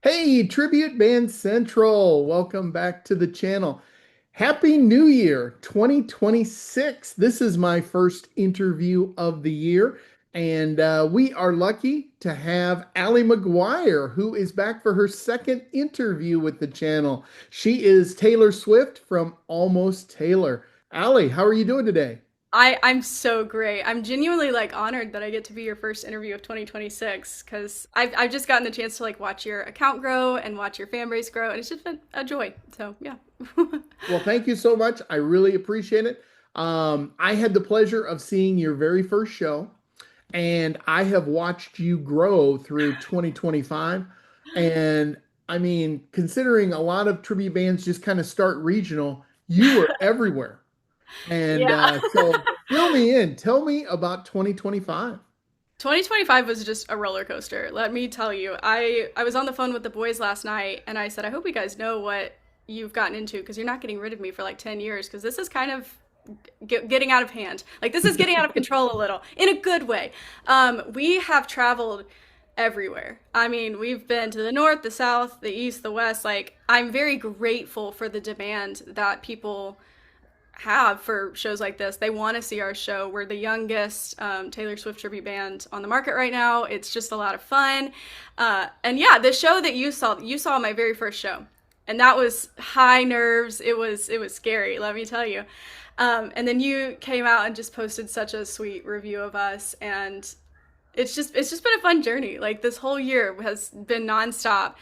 Hey, Tribute Band Central. Welcome back to the channel. Happy New Year 2026. This is my first interview of the year, and we are lucky to have Aly McGuire, who is back for her second interview with the channel. She is Taylor Swift from Almost Taylor. Aly, how are you doing today? I'm so great. I'm genuinely honored that I get to be your first interview of 2026 because I've just gotten the chance to watch your account grow and watch your fan base grow, and it's just been a joy. So yeah. Well, thank you so much. I really appreciate it. I had the pleasure of seeing your very first show, and I have watched you grow through 2025. And I mean, considering a lot of tribute bands just kind of start regional, you were everywhere. And Yeah. so fill me in. Tell me about 2025. 2025 was just a roller coaster. Let me tell you. I was on the phone with the boys last night and I said, "I hope you guys know what you've gotten into because you're not getting rid of me for 10 years because this is kind of getting out of hand. This is getting out of control a little in a good way." We have traveled everywhere. I mean, we've been to the north, the south, the east, the west. I'm very grateful for the demand that people have for shows like this. They want to see our show. We're the youngest Taylor Swift tribute band on the market right now. It's just a lot of fun. And yeah, the show that you saw my very first show. And that was high nerves. It was scary, let me tell you. And then you came out and just posted such a sweet review of us, and it's just been a fun journey. This whole year has been nonstop.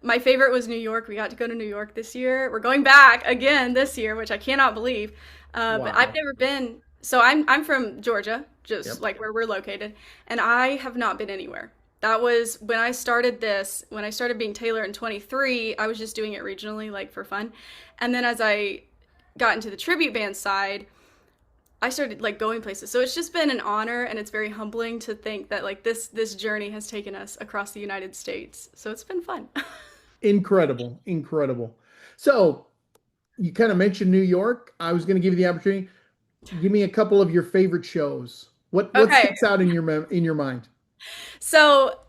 My favorite was New York. We got to go to New York this year. We're going back again this year, which I cannot believe. But I've Wow. never been. So I'm from Georgia, just Yep. like where we're located, and I have not been anywhere. That was when I started this. When I started being Taylor in 23, I was just doing it regionally, for fun. And then as I got into the tribute band side, I started going places. So it's just been an honor, and it's very humbling to think that this journey has taken us across the United States. So it's been fun. Incredible. Incredible. So you kind of mentioned New York. I was going to give you the opportunity. Give me a couple of your favorite shows. What Okay. sticks out in your mind? So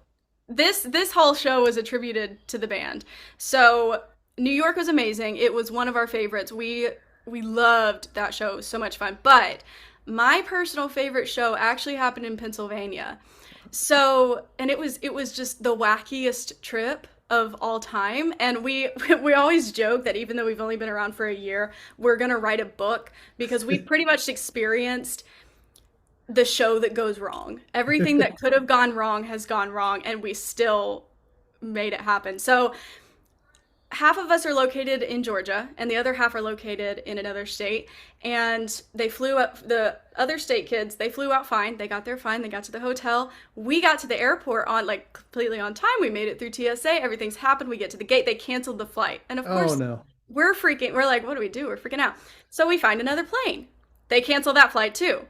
this whole show was attributed to the band. So New York was amazing. It was one of our favorites. We loved that show. It was so much fun. But my personal favorite show actually happened in Pennsylvania. So, and it was just the wackiest trip of all time. And we always joke that even though we've only been around for a year, we're gonna write a book because we pretty much experienced the show that goes wrong. Everything that could have gone wrong has gone wrong, and we still made it happen. So half of us are located in Georgia and the other half are located in another state, and they flew up. The other state kids, they flew out fine. They got there fine. They got to the hotel. We got to the airport on completely on time. We made it through TSA. Everything's happened. We get to the gate. They canceled the flight. And of Oh course, no. we're like, what do we do? We're freaking out. So we find another plane. They cancel that flight too.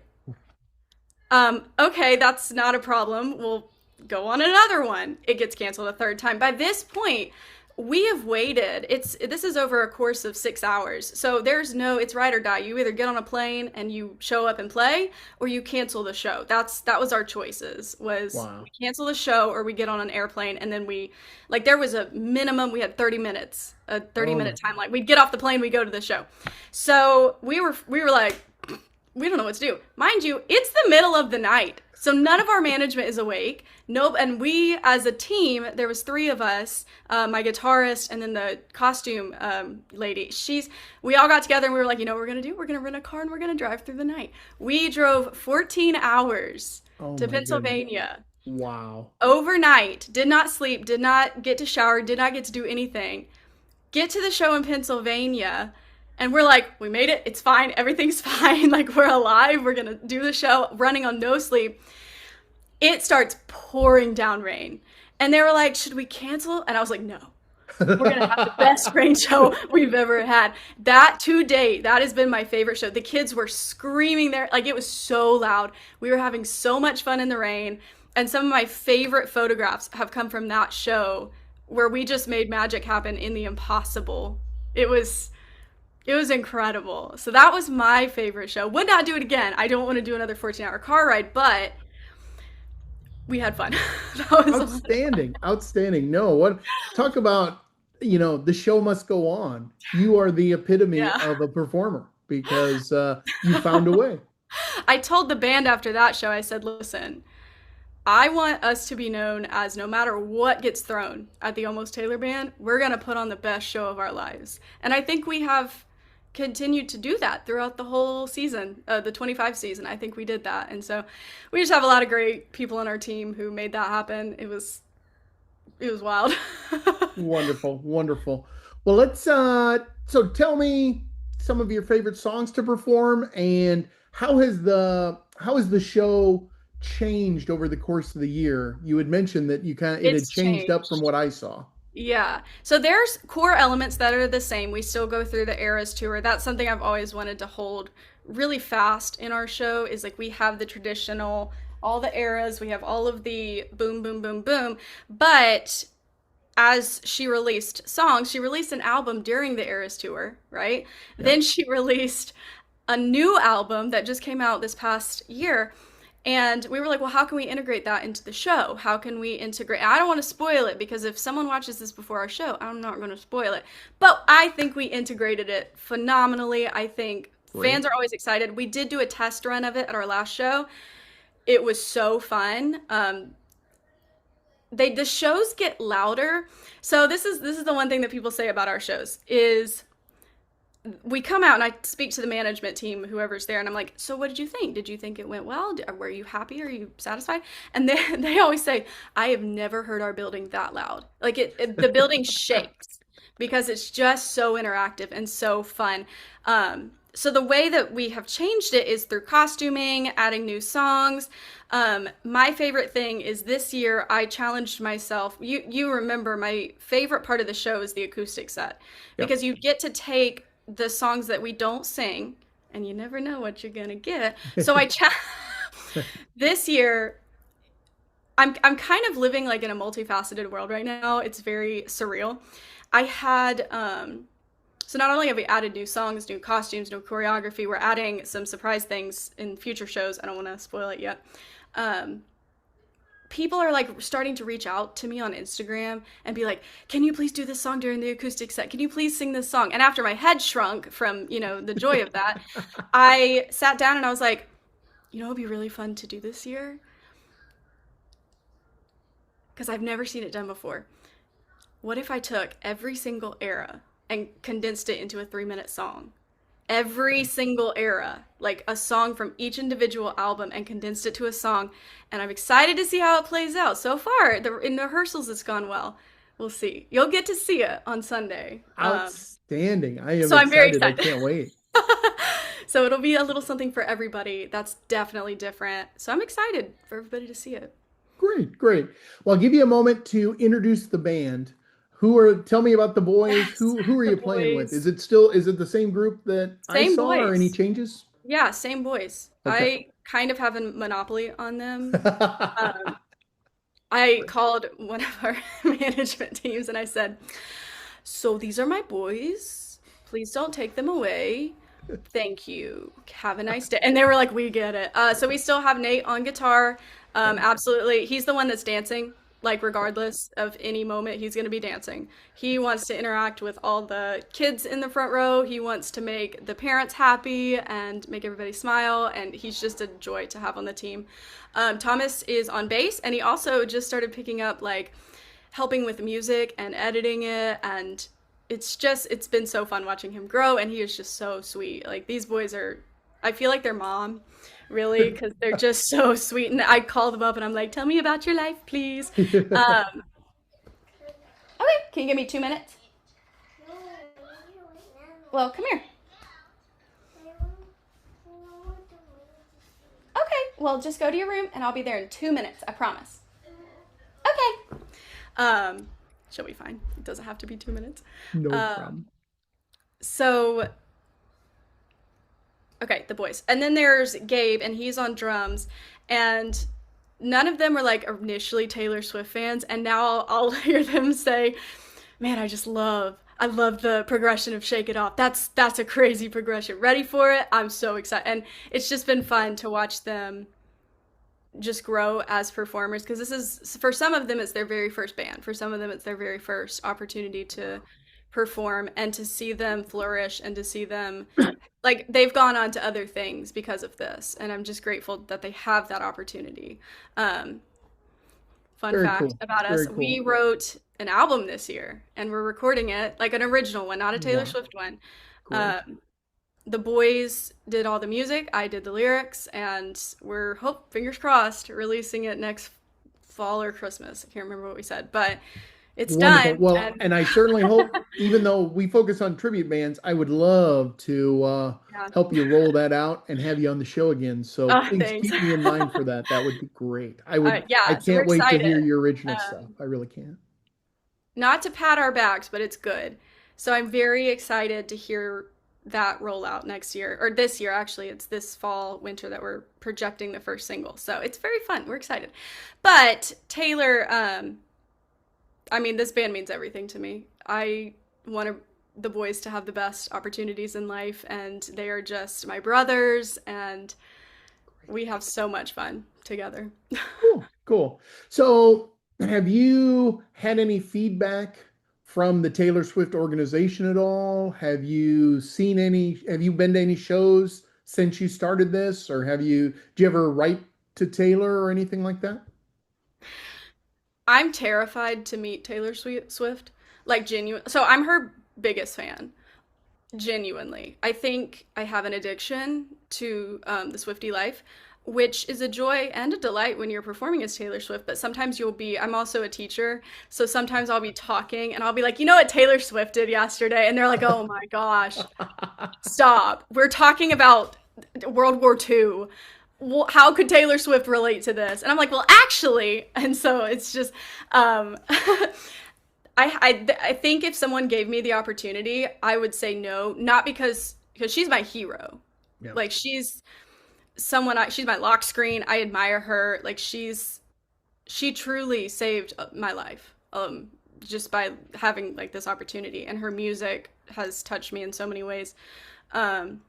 Okay, that's not a problem. We'll go on another one. It gets canceled a third time. By this point, we have waited. This is over a course of 6 hours. So it's ride or die. You either get on a plane and you show up and play, or you cancel the show. That was our choices. Was Wow. we cancel the show or we get on an airplane, and then there was a minimum. We had 30 minutes, a 30 Oh minute no. timeline. We'd get off the plane, we go to the show. So we were like, we don't know what to do. Mind you, it's the middle of the night. So none of our management is awake. Nope. And we, as a team, there was three of us, my guitarist and then the costume lady. We all got together and we were like, you know what we're going to do? We're going to rent a car and we're going to drive through the night. We drove 14 hours Oh to my goodness. Pennsylvania Wow. overnight, did not sleep, did not get to shower, did not get to do anything. Get to the show in Pennsylvania, and we're like, we made it. It's fine. Everything's fine. We're alive. We're going to do the show running on no sleep. It starts pouring down rain. And they were like, should we cancel? And I was like, no. We're going to have the best rain show we've ever had. That to date, that has been my favorite show. The kids were screaming there. It was so loud. We were having so much fun in the rain. And some of my favorite photographs have come from that show where we just made magic happen in the impossible. It was incredible. So that was my favorite show. Would not do it again. I don't want to do another 14-hour car ride, but We had fun. That was a lot of fun. Outstanding, outstanding. No, what talk about, the show must go on. You are the epitome Yeah. of a performer because you found a way. I told the band after that show, I said, listen, I want us to be known as no matter what gets thrown at the Almost Taylor Band, we're going to put on the best show of our lives. And I think we have continued to do that throughout the whole season, the 25 season. I think we did that. And so we just have a lot of great people on our team who made that happen. It was wild. Wonderful, wonderful. Well, so tell me some of your favorite songs to perform and how has the show changed over the course of the year? You had mentioned that it had It's changed up from changed. what I saw. Yeah. So there's core elements that are the same. We still go through the eras tour. That's something I've always wanted to hold really fast in our show is like we have the traditional, all the eras, we have all of the boom, boom, boom, boom. But as she released songs, she released an album during the eras tour, right? Yep. Then she released a new album that just came out this past year. And we were like, well, how can we integrate that into the show? How can we integrate? I don't want to spoil it because if someone watches this before our show, I'm not going to spoil it. But I think we integrated it phenomenally. I think fans Great. are always excited. We did do a test run of it at our last show. It was so fun. The shows get louder. So this is the one thing that people say about our shows is we come out and I speak to the management team, whoever's there, and I'm like, so what did you think? Did you think it went well? Were you happy? Are you satisfied? And they always say, I have never heard our building that loud. Like the building shakes because it's just so interactive and so fun. So the way that we have changed it is through costuming, adding new songs. My favorite thing is this year I challenged myself. You remember my favorite part of the show is the acoustic set Yep. because you get to take the songs that we don't sing, and you never know what you're gonna get. So this year, I'm kind of living like in a multifaceted world right now. It's very surreal. I had so not only have we added new songs, new costumes, new choreography, we're adding some surprise things in future shows. I don't want to spoil it yet. Um, People are like starting to reach out to me on Instagram and be like, "Can you please do this song during the acoustic set? Can you please sing this song?" And after my head shrunk from, the joy of that, I sat down and I was like, it'd be really fun to do this year because I've never seen it done before. What if I took every single era and condensed it into a 3-minute song? Every single era, like a song from each individual album, and condensed it to a song. And I'm excited to see how it plays out. So far, in the rehearsals, it's gone well. We'll see. You'll get to see it on Sunday. Outstanding. I am So I'm very excited. I excited. can't wait. So it'll be a little something for everybody. That's definitely different. So I'm excited for everybody to see it. Great, great. Well, I'll give you a moment to introduce the band. Tell me about the boys. Yes, Who are the you playing with? boys. Is it the same group that I Same saw or any boys. changes? Yeah, same boys. Okay. I kind of have a monopoly on them. Um, I called one of our management teams and I said, so these are my boys. Please don't take them away. Thank you. Have a nice day. And they were like, we get it. So we still have Nate on guitar. Absolutely. He's the one that's dancing. Like, regardless of any moment, he's going to be dancing. He wants to interact with all the kids in the front row. He wants to make the parents happy and make everybody smile. And he's just a joy to have on the team. Thomas is on bass, and he also just started picking up, like, helping with the music and editing it. And it's been so fun watching him grow. And he is just so sweet. Like, these boys I feel like their mom, really, because they're just so sweet. And I call them up and I'm like, tell me about your life, please. Um, okay, can you give me 2 minutes? Well, come here. Okay, well, just go to your room and I'll be there in 2 minutes, I promise. Okay. She'll be fine. It doesn't have to be 2 minutes. No Um, problem. so Okay, the boys. And then there's Gabe, and he's on drums. And none of them were like initially Taylor Swift fans. And now I'll hear them say, "Man, I love the progression of Shake It Off. That's a crazy progression. Ready for it? I'm so excited." And it's just been fun to watch them just grow as performers, because this is, for some of them it's their very first band, for some of them it's their very first opportunity to perform, and to see them flourish and to see them, like, they've gone on to other things because of this, and I'm just grateful that they have that opportunity. um, Fun Very fact cool. about us, Very we cool. wrote an album this year and we're recording it, like an original one, not a Taylor Wow. Swift one. Great. um, the boys did all the music, I did the lyrics, and we're, hope, fingers crossed, releasing it next fall or Christmas. I can't remember what we said, but it's Wonderful. done. Well, And and I certainly hope, even though we focus on tribute bands, I would love to yeah. help you roll that out and have you on the show again. So Oh, please thanks. keep me in mind for that. That would be great. I Yeah, so we're can't wait to excited. hear your original stuff. um, I really can. Not to pat our backs, but it's good. So I'm very excited to hear that roll out next year, or this year, actually. It's this fall, winter that we're projecting the first single. So it's very fun. We're excited. But Taylor, I mean, this band means everything to me. I want the boys to have the best opportunities in life, and they are just my brothers, and we have so much fun together. Cool, cool. So, have you had any feedback from the Taylor Swift organization at all? Have you been to any shows since you started this, or do you ever write to Taylor or anything like that? I'm terrified to meet Taylor Swift, like, genuine. So I'm her biggest fan, genuinely. I think I have an addiction to the Swiftie life, which is a joy and a delight when you're performing as Taylor Swift. But sometimes I'm also a teacher, so sometimes I'll be talking and I'll be like, you know what Taylor Swift did yesterday? And they're like, oh my gosh, stop. We're talking about World War II. Well, how could Taylor Swift relate to this? And I'm like, well, actually. And so it's just, I think if someone gave me the opportunity, I would say no, not because she's my hero. Yeah. Like, she's my lock screen. I admire her. Like, she truly saved my life. Just by having, like, this opportunity, and her music has touched me in so many ways. Um,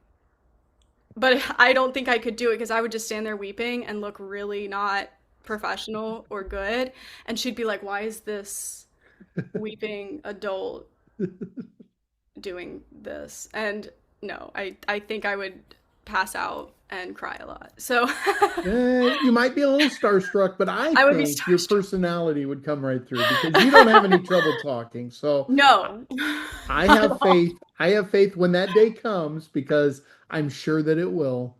but I don't think I could do it, because I would just stand there weeping and look really not professional or good. And she'd be like, why is this weeping adult doing this? And no, I think I would pass out and cry a lot. So You might be a little starstruck, but I I would be think your starstruck. personality would come right through because you don't have any trouble talking. So No, I not at have all. faith. I have faith when that day comes because I'm sure that it will.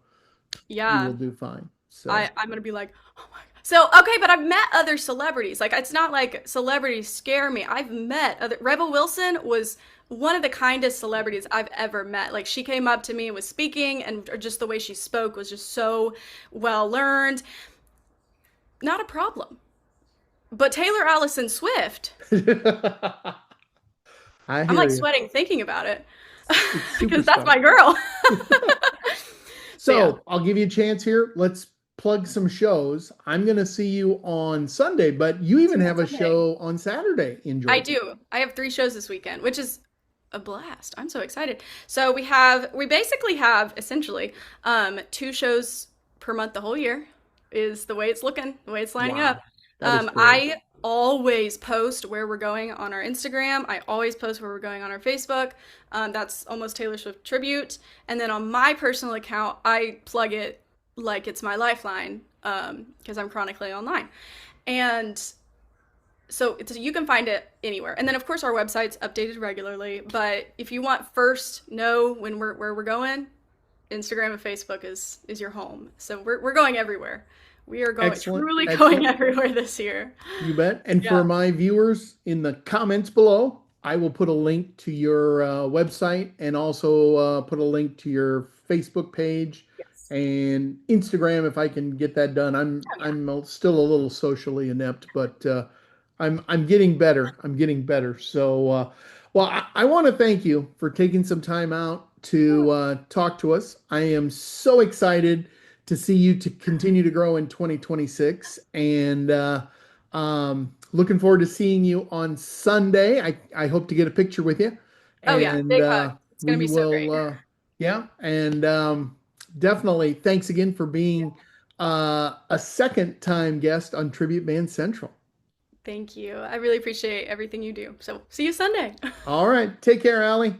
You will Yeah, do fine. So, I'm gonna be like, oh my God. So okay, but I've met other celebrities. Like, it's not like celebrities scare me. I've met other. Rebel Wilson was one of the kindest celebrities I've ever met. Like, she came up to me and was speaking, and just the way she spoke was just so well learned. Not a problem. But Taylor Allison Swift, I I'm hear like you. sweating thinking about it, It's because that's superstar. my girl. So yeah. So I'll give you a chance here. Let's plug some shows. I'm going to see you on Sunday, but you See even you on have a Sunday. show on Saturday in I Georgia. do. I have 3 shows this weekend, which is a blast. I'm so excited. So we basically have, essentially, 2 shows per month the whole year is the way it's looking, the way it's lining up. Wow. That is great. I always post where we're going on our Instagram. I always post where we're going on our Facebook. That's Almost Taylor Swift Tribute. And then on my personal account, I plug it like it's my lifeline, because I'm chronically online. And so you can find it anywhere. And then, of course, our website's updated regularly. But if you want first know when where we're going, Instagram and Facebook is your home. So we're going everywhere. We are going Excellent. truly going Excellent. everywhere this year. You bet. And for Yeah. my viewers in the comments below, I will put a link to your website and also put a link to your Facebook page Yes. and Instagram if I can get that done. Oh yeah. Still a little socially inept, but I'm getting better. I'm getting better. So well, I want to thank you for taking some time out to talk to us. I am so excited to see you to continue to grow in 2026 and looking forward to seeing you on Sunday. I hope to get a picture with you Oh yeah. and Big hug. It's gonna we be so will great. yeah, and definitely thanks again for being a second time guest on Tribute Band Central. Thank you. I really appreciate everything you do. So, see you Sunday. All right. Take care, Allie.